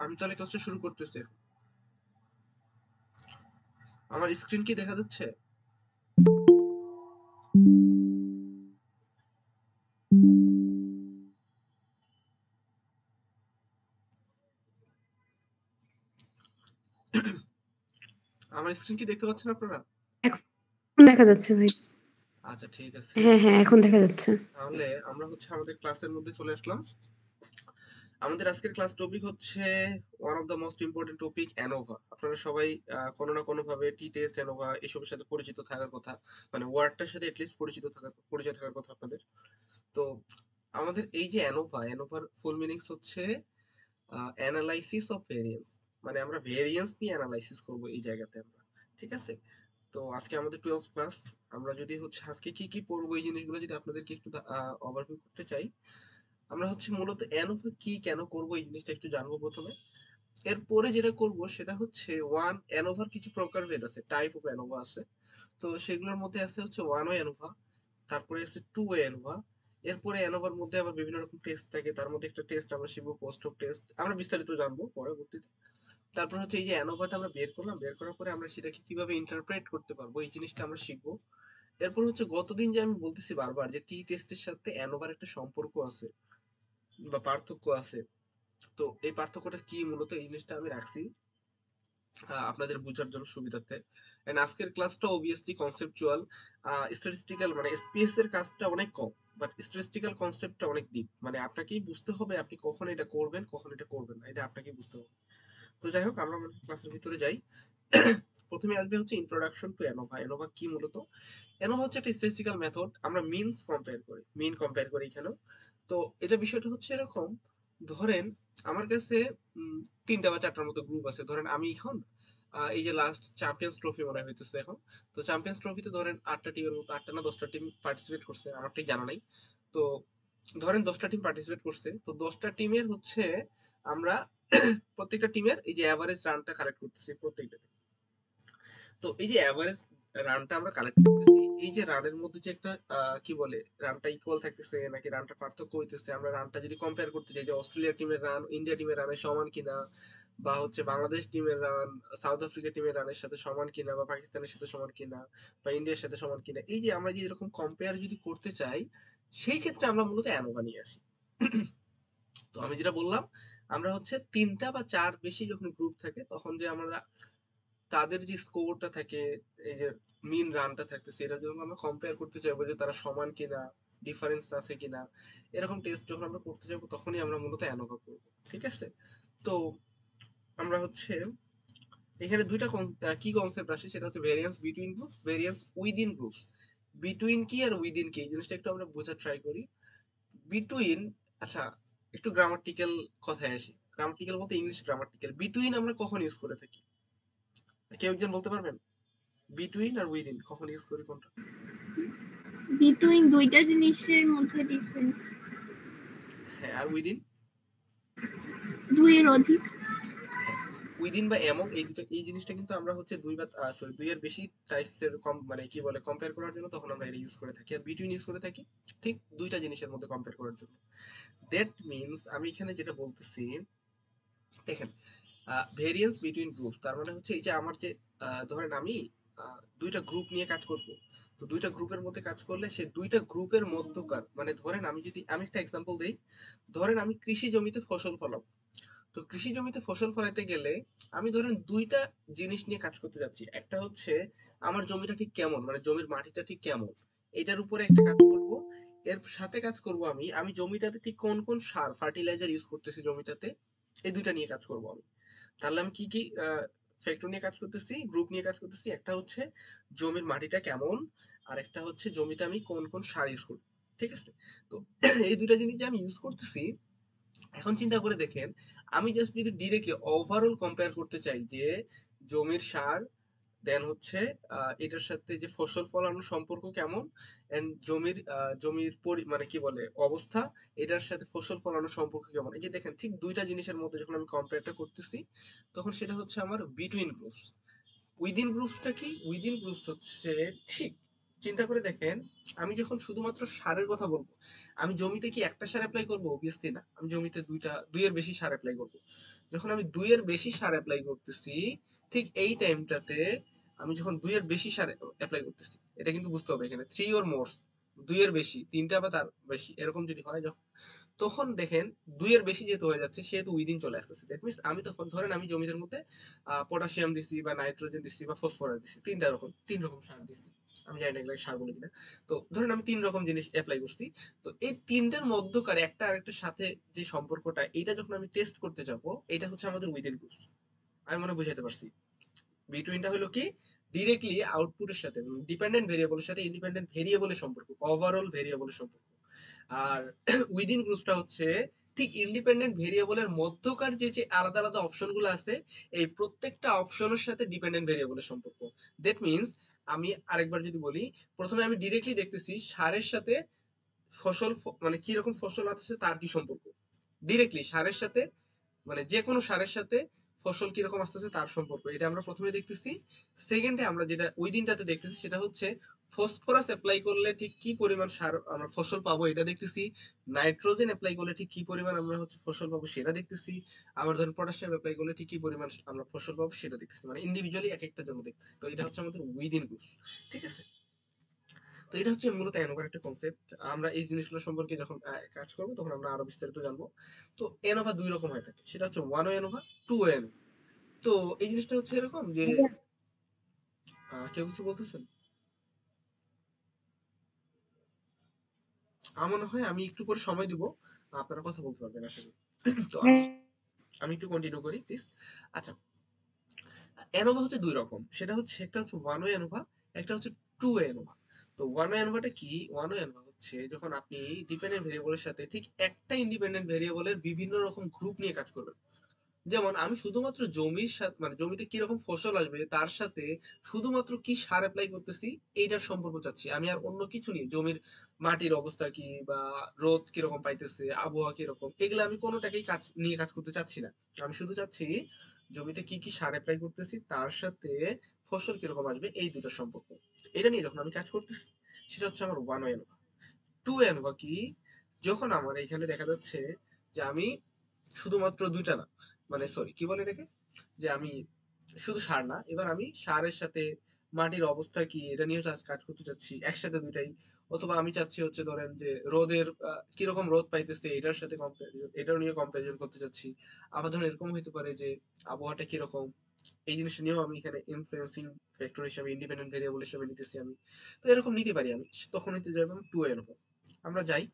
আমি তাহলে ক্লাসটা শুরু করতেছি এখন। আমার স্ক্রিন কি দেখা যাচ্ছে? আমার স্ক্রিন কি দেখতে পাচ্ছেন আপনারা? এখন দেখা যাচ্ছে ভাই। আচ্ছা ঠিক আছে। হ্যাঁ, এখন দেখা যাচ্ছে। তাহলে আমরা হচ্ছে আমাদের ক্লাসের মধ্যে চলে আসলাম। আমাদের আজকের ক্লাস টপিক হচ্ছে one of the most important topic ANOVA. আপনারা সবাই কোনো না কোনো ভাবে টি টেস্ট অ্যানোভা এসবের সাথে পরিচিত থাকার কথা, মানে ওয়ার্ডটার সাথে এটলিস্ট পরিচয় থাকার কথা আপনাদের। তো আমাদের এই যে অ্যানোভা, অ্যানোভার ফুল মিনিংস হচ্ছে অ্যানালাইসিস অফ ভেরিয়েন্স। মানে আমরা ভেরিয়েন্স নিয়ে অ্যানালাইসিস করব এই জায়গাতে আমরা। ঠিক আছে? তো আজকে আমাদের 12th ক্লাস। আমরা যদি হচ্ছে আজকে কি কি পড়বো এই জিনিসগুলো যদি আপনাদেরকে একটু ওভারভিউ করতে চাই, আমরা হচ্ছে মূলত অ্যানোভা কি কেন করব এই জিনিসটা একটু জানবো প্রথমে। এরপরে যেটা করব সেটা হচ্ছে ওয়ান অ্যানোভার কিছু প্রকারভেদ আছে, টাইপ অফ অ্যানোভা আছে। তো সেগুলোর মধ্যে আছে হচ্ছে ওয়ান ওয়ে অ্যানোভা, তারপরে আছে টু ওয়ে অ্যানোভা। এরপরে অ্যানোভার মধ্যে আবার বিভিন্ন রকম টেস্ট থাকে, তার মধ্যে একটা টেস্ট আমরা শিখবো পোস্ট অফ টেস্ট, আমরা বিস্তারিত জানবো পরবর্তীতে। তারপর হচ্ছে এই যে অ্যানোভাটা আমরা বের করলাম, বের করার পরে আমরা সেটাকে কিভাবে ইন্টারপ্রেট করতে পারবো এই জিনিসটা আমরা শিখবো। এরপর হচ্ছে গতদিন যে আমি বলতেছি বারবার যে টি টেস্টের সাথে অ্যানোভার একটা সম্পর্ক আছে বা পার্থক্য আছে। তো এই পার্থক্যটা কি মূলত এই জিনিসটা আমি রাখছি আপনাদের বোঝার জন্য সুবিধার্থে। এন্ড আজকের ক্লাসটা অবভিয়াসলি কনসেপচুয়াল। স্ট্যাটিস্টিক্যাল মানে এসপিএস এর কাজটা অনেক কম, বাট স্ট্যাটিস্টিক্যাল কনসেপ্টটা অনেক ডিপ। মানে আপনাকেই বুঝতে হবে আপনি কখন এটা করবেন কখন এটা করবেন না, এটা আপনাকেই বুঝতে হবে। তো যাই হোক আমরা ক্লাসের ভিতরে যাই। প্রথমে আসবে হচ্ছে ইন্ট্রোডাকশন টু অ্যানোভা। অ্যানোভা কি মূলত? অ্যানোভা হচ্ছে একটা স্ট্যাটিস্টিক্যাল মেথড। আমরা মিনস কম্পেয়ার করি, মিন কম্পেয়ার করি এখানেও। তো এটা বিষয়টা হচ্ছে এরকম, ধরেন আমার কাছে তিনটা বা চারটার মতো গ্রুপ আছে। ধরেন আমি এখন এই যে লাস্ট চ্যাম্পিয়ন্স ট্রফি মনে হইতেছে এখন। তো চ্যাম্পিয়ন্স ট্রফিতে ধরেন 8টা টিমের মতো, 8টা না 10টা টিম পার্টিসিপেট করছে, আমার ঠিক জানা নাই। তো ধরেন 10টা টিম পার্টিসিপেট করছে, তো 10টা টিমের হচ্ছে আমরা প্রত্যেকটা টিমের এই যে অ্যাভারেজ রানটা কালেক্ট করতেছি প্রত্যেকটা। তো এই যে অ্যাভারেজ রানটা আমরা কালেক্ট করতেছি, এই যে রানের মধ্যে যে একটা কি বলে, রানটা ইকুয়াল থাকতেছে নাকি রানটা পার্থক্য হইতেছে, আমরা রানটা যদি কম্পেয়ার করতে চাই যে অস্ট্রেলিয়া টিমের রান ইন্ডিয়া টিমের রানের সমান কিনা, বা হচ্ছে বাংলাদেশ টিমের রান সাউথ আফ্রিকা টিমের রানের সাথে সমান কিনা, বা পাকিস্তানের সাথে সমান কিনা, বা ইন্ডিয়ার সাথে সমান কিনা, এই যে আমরা যদি এরকম কম্পেয়ার যদি করতে চাই, সেই ক্ষেত্রে আমরা মূলত অ্যানোভা নিয়ে আসি। তো আমি যেটা বললাম, আমরা হচ্ছে তিনটা বা চার বেশি যখন গ্রুপ থাকে তখন যে আমরা তাদের যে স্কোরটা থাকে, এই যে মিন রানটা থাকতেছে, এটা যখন আমরা কম্পেয়ার করতে চাইবো যে তারা সমান কিনা, ডিফারেন্স আছে কিনা, এরকম টেস্ট যখন আমরা করতে যাবো তখনই আমরা মূলত অ্যানোভা করবো। ঠিক আছে? তো আমরা হচ্ছে এখানে দুইটা কি কনসেপ্ট আসে, সেটা হচ্ছে variance between groups, variance within groups. Between কি আর উইদিন কি এই জিনিসটা একটু আমরা বোঝার ট্রাই করি। বিটুইন, আচ্ছা একটু গ্রামাটিক্যাল কথায় আসি। গ্রামাটিক্যাল বলতে ইংলিশ গ্রামাটিক্যাল। বিটুইন আমরা কখন ইউজ করে থাকি, কেউ একজন বলতে পারবেন? বিটুইন আর উইদিন কখন ইউজ করি কোনটা? বিটুইন দুইটা জিনিসের মধ্যে ডিফারেন্স। হ্যাঁ, আর উইদিন? দুইয়ের অধিক। হ্যাঁ, উইদিন বা এমং এই দুটো, এই জিনিসটা কিন্তু আমরা হচ্ছে দুই বা সরি দুই এর বেশি টাইপস এর কম মানে কি বলে কম্পেয়ার করার জন্য তখন আমরা এটা ইউজ করে থাকি। আর বিটুইন ইউজ করে থাকি ঠিক দুইটা জিনিসের মধ্যে কম্পেয়ার করার জন্য। দ্যাট মিনস আমি এখানে যেটা বলতেছি, দেখেন ভেরিয়েন্স বিটুইন গ্রুপ তার মানে হচ্ছে এই যে আমার যে ধরেন আমি দুইটা গ্রুপ নিয়ে কাজ করব। তো দুইটা গ্রুপের মধ্যে কাজ করলে সে দুইটা গ্রুপের মধ্যকার, মানে ধরেন আমি যদি আমি একটা এক্সাম্পল দেই, ধরেন আমি কৃষি জমিতে ফসল ফলাবো। তো কৃষি জমিতে ফসল ফলাতে গেলে আমি ধরেন দুইটা জিনিস নিয়ে কাজ করতে যাচ্ছি। একটা হচ্ছে আমার জমিটা ঠিক কেমন, মানে জমির মাটিটা ঠিক কেমন, এটার উপরে একটা কাজ করব। এর সাথে কাজ করব আমি আমি জমিটাতে ঠিক কোন কোন সার ফার্টিলাইজার ইউজ করতেছি জমিটাতে, এই দুইটা নিয়ে কাজ করব আমি। তাহলে আমি কি কি ফ্যাক্টর নিয়ে কাজ করতেছি, গ্রুপ নিয়ে কাজ করতেছি? একটা হচ্ছে জমির মাটিটা কেমন, আর একটা হচ্ছে জমিতে আমি কোন কোন সার ইউজ করব। ঠিক আছে? তো এই দুইটা জিনিস যে আমি ইউজ করতেছি, এখন চিন্তা করে দেখেন, আমি জাস্ট যদি ডিরেক্টলি ওভারঅল কম্পেয়ার করতে চাই যে জমির সার, দেন হচ্ছে এটার সাথে যে ফসল ফলানোর সম্পর্ক কেমন, এন্ড জমির মানে কি বলে অবস্থা, এটার সাথে ফসল ফলানোর সম্পর্ক কেমন, এই যে দেখেন ঠিক দুইটা জিনিসের মধ্যে যখন আমি কম্পেয়ারটা করতেছি, তখন সেটা হচ্ছে আমার বিটুইন গ্রুপস। উইদিন গ্রুপসটা কি? উইদিন গ্রুপস হচ্ছে ঠিক চিন্তা করে দেখেন, আমি যখন শুধুমাত্র সারের কথা বলবো, আমি জমিতে কি একটা সার অ্যাপ্লাই করবো? অবভিয়াসলি না, আমি জমিতে দুইয়ের বেশি সার অ্যাপ্লাই করবো। যখন আমি দুইয়ের বেশি সার অ্যাপ্লাই করতেছি, ঠিক এই টাইমটাতে আমি যখন দুইয়ের বেশি সার অ্যাপ্লাই করতেছি, এটা কিন্তু বুঝতে হবে এখানে থ্রি ওর মোর, দুইয়ের বেশি, তিনটা বা তার বেশি এরকম যদি হয়, তখন দেখেন দুইয়ের বেশি যেহেতু হয়ে যাচ্ছে সেহেতু উইদিন চলে আসতেছে। দ্যাট মিনস আমি তখন ধরেন আমি জমির মধ্যে পটাশিয়াম দিছি বা নাইট্রোজেন দিছি বা ফসফরাস দিছি, তিন রকম সার দিছি। আমি জানি না এগুলো সার বলে কিনা। তো ধরেন আমি তিন রকম জিনিস অ্যাপ্লাই করছি। তো এই তিনটার মধ্যকার একটা আরেকটার সাথে যে সম্পর্কটা, এটা যখন আমি টেস্ট করতে যাব, এটা হচ্ছে আমাদের উইদিন গ্রুপস। আমি মনে হয় বুঝাতে পারছি। বিটুইনটা হলো কি, ডিরেক্টলি আউটপুটের সাথে ডিপেন্ডেন্ট ভেরিয়েবলের সাথে ইন্ডিপেন্ডেন্ট ভেরিয়েবলের সম্পর্ক, ওভারঅল ভেরিয়েবলের সম্পর্ক। আর উইদিন গ্রুপসটা হচ্ছে ঠিক ইন্ডিপেন্ডেন্ট ভেরিয়েবলের মধ্যকার যে যে আলাদা আলাদা অপশনগুলো আছে, এই প্রত্যেকটা অপশনের সাথে ডিপেন্ডেন্ট ভেরিয়েবলের সম্পর্ক। দ্যাট মিনস, আমি আরেকবার যদি বলি, প্রথমে আমি ডিরেক্টলি দেখতেছি সারের সাথে মানে কি রকম ফসল আছে তার কি সম্পর্ক। ডিরেক্টলি সারের সাথে, মানে যে কোনো সারের সাথে ফসল কিরকম আসতেছে তার সম্পর্ক, এটা আমরা প্রথমে দেখতেছি। সেকেন্ডে আমরা যেটা ওই দিনটাতে দেখতেছি সেটা হচ্ছে ফসফরাস অ্যাপ্লাই করলে ঠিক কি পরিমাণ সার আমরা ফসল পাবো এটা দেখতেছি। নাইট্রোজেন অ্যাপ্লাই করলে ঠিক কি পরিমাণ আমরা হচ্ছে ফসল পাবো সেটা দেখতেছি। আবার ধরুন পটাশিয়াম অ্যাপ্লাই করলে ঠিক কি পরিমাণ আমরা ফসল পাবো সেটা দেখতেছি। মানে ইন্ডিভিজুয়ালি এক একটা জন্য দেখতেছি। তো এটা হচ্ছে আমাদের উইদিন গ্রুপস। ঠিক আছে? তো এটা হচ্ছে মূলত এনোভার একটা কনসেপ্ট। আমরা এই জিনিসগুলো সম্পর্কে যখন কাজ করবো তখন আমরা আরো বিস্তারিত জানবো। তো এনোভা দুই রকম হয়ে থাকে, সেটা হচ্ছে one way ANOVA, two way ANOVA. তো এই জিনিসটা হচ্ছে এরকম যে ভাইয়া কেউ কিছু বলতেছেন? আমার মনে হয় আমি একটু পরে সময় দিব, আপনারা কথা বলতে পারবেন আশা করি। তো আমি একটু কন্টিনিউ করি প্লিজ। আচ্ছা, এনোভা হচ্ছে দুই রকম, সেটা হচ্ছে একটা হচ্ছে ওয়ান ওয়ে এনোভা, একটা হচ্ছে টু ওয়ে এনোভা। তো ওয়ান ওয়ে এনোভাটা কি? ওয়ান ওয়ে এনোভা হচ্ছে যখন আপনি ডিপেন্ডেন্ট ভেরিয়েবলের সাথে ঠিক একটা ইন্ডিপেন্ডেন্ট ভেরিয়েবলের বিভিন্ন রকম গ্রুপ নিয়ে কাজ করবেন। যেমন আমি শুধুমাত্র জমির সাথে, মানে জমিতে কিরকম ফসল আসবে তার সাথে শুধুমাত্র কি সার অ্যাপ্লাই করতেছি এইটার সম্পর্ক চাচ্ছি আমি, আর অন্য কিছু নিয়ে জমির মাটির অবস্থা কি বা রোদ কিরকম পাইতেছে, আবহাওয়া কিরকম, এগুলো আমি কোনোটাকেই কাজ করতে চাচ্ছি না। আমি শুধু চাচ্ছি জমিতে কি কি সার অ্যাপ্লাই করতেছি তার সাথে ফসল কিরকম আসবে, এই দুটার সম্পর্ক। এটা নিয়ে যখন আমি কাজ করতেছি সেটা হচ্ছে আমার ওয়ান ওয়ে। টু এন বা কি, যখন আমার এখানে দেখা যাচ্ছে যে আমি শুধুমাত্র দুইটা না, মানে সরি কি বলে এটাকে, যে আমি শুধু সার না, এবার আমি সারের সাথে মাটির অবস্থা কি এটা নিয়ে কাজ করতে চাচ্ছি একসাথে দুইটাই। অথবা আমি চাচ্ছি হচ্ছে ধরেন যে রোদের কিরকম রোদ পাইতেছে এটার সাথে কম্পারিজন, এটাও নিয়ে কম্পারিজন করতে চাচ্ছি। আবার ধরেন এরকম হতে পারে যে আবহাওয়াটা কিরকম, এই জিনিসটা নিয়েও আমি এখানে ইনফ্লুয়েন্সিং ফ্যাক্টর হিসেবে ইন্ডিপেন্ডেন্ট ভেরিয়েবল হিসেবে নিতেছি আমি। তো এরকম নিতে পারি আমি, তখন নিতে যাবো টু এর উপর। আমরা যাই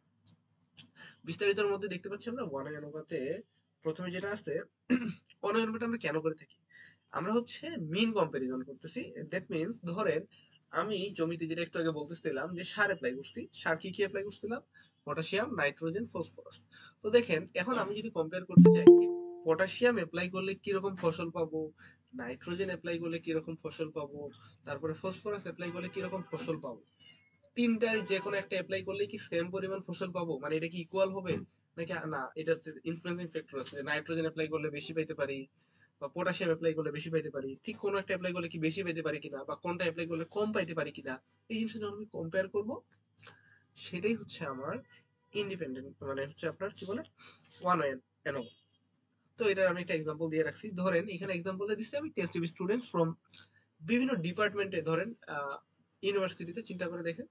বিস্তারিতর মধ্যে, দেখতে পাচ্ছি আমরা ওয়ান অনুপাতে প্রথমে যেটা আছে ওয়ান অনুপাতটা আমরা কেন করে থাকি, আমরা হচ্ছে মিন কম্পারিজন করতেছি। দ্যাট মিনস ধরেন আমি জমিতে যেটা একটু আগে বলতেছিলাম যে সার অ্যাপ্লাই করছি, সার কি কি অ্যাপ্লাই করছিলাম, পটাশিয়াম, নাইট্রোজেন, ফসফরাস। তো দেখেন এখন আমি যদি কম্পেয়ার করতে চাই পটাশিয়াম অ্যাপ্লাই করলে কিরকম ফসল পাবো, নাইট্রোজেন অ্যাপ্লাই করলে কিরকম ফসল পাবো, তারপরে ফসফরাস অ্যাপ্লাই করলে কিরকম ফসল পাবো, তিনটায় যে কোনো একটা অ্যাপ্লাই করলে কি সেম পরিমাণ ফসল পাবো, মানে এটা কি ইকুয়াল হবে নাকি না, এটা ইনফ্লুয়েন্সিং ফ্যাক্টর আছে, নাইট্রোজেন অ্যাপ্লাই করলে বেশি পাইতে পারি বা পটাশিয়াম অ্যাপ্লাই করলে বেশি পাইতে পারি, ঠিক কোন একটা অ্যাপ্লাই করলে কি বেশি পাইতে পারি কিনা বা কোনটা অ্যাপ্লাই করলে কম পাইতে পারি কিনা, এই জিনিসটা যখন আমি কম্পেয়ার করব সেটাই হচ্ছে আমার ইন্ডিপেন্ডেন্ট, মানে হচ্ছে আপনার কি বলে ওয়ান এন। তো এটার আমি একটা এক্সাম্পল দিয়ে রাখছি, ধরেন এখানে এক্সাম্পল দিয়ে দিচ্ছি আমি টেস্ট টিউব স্টুডেন্টস ফ্রম বিভিন্ন ডিপার্টমেন্টে, ধরেন ইউনিভার্সিটিতে চিন্তা করে দেখেন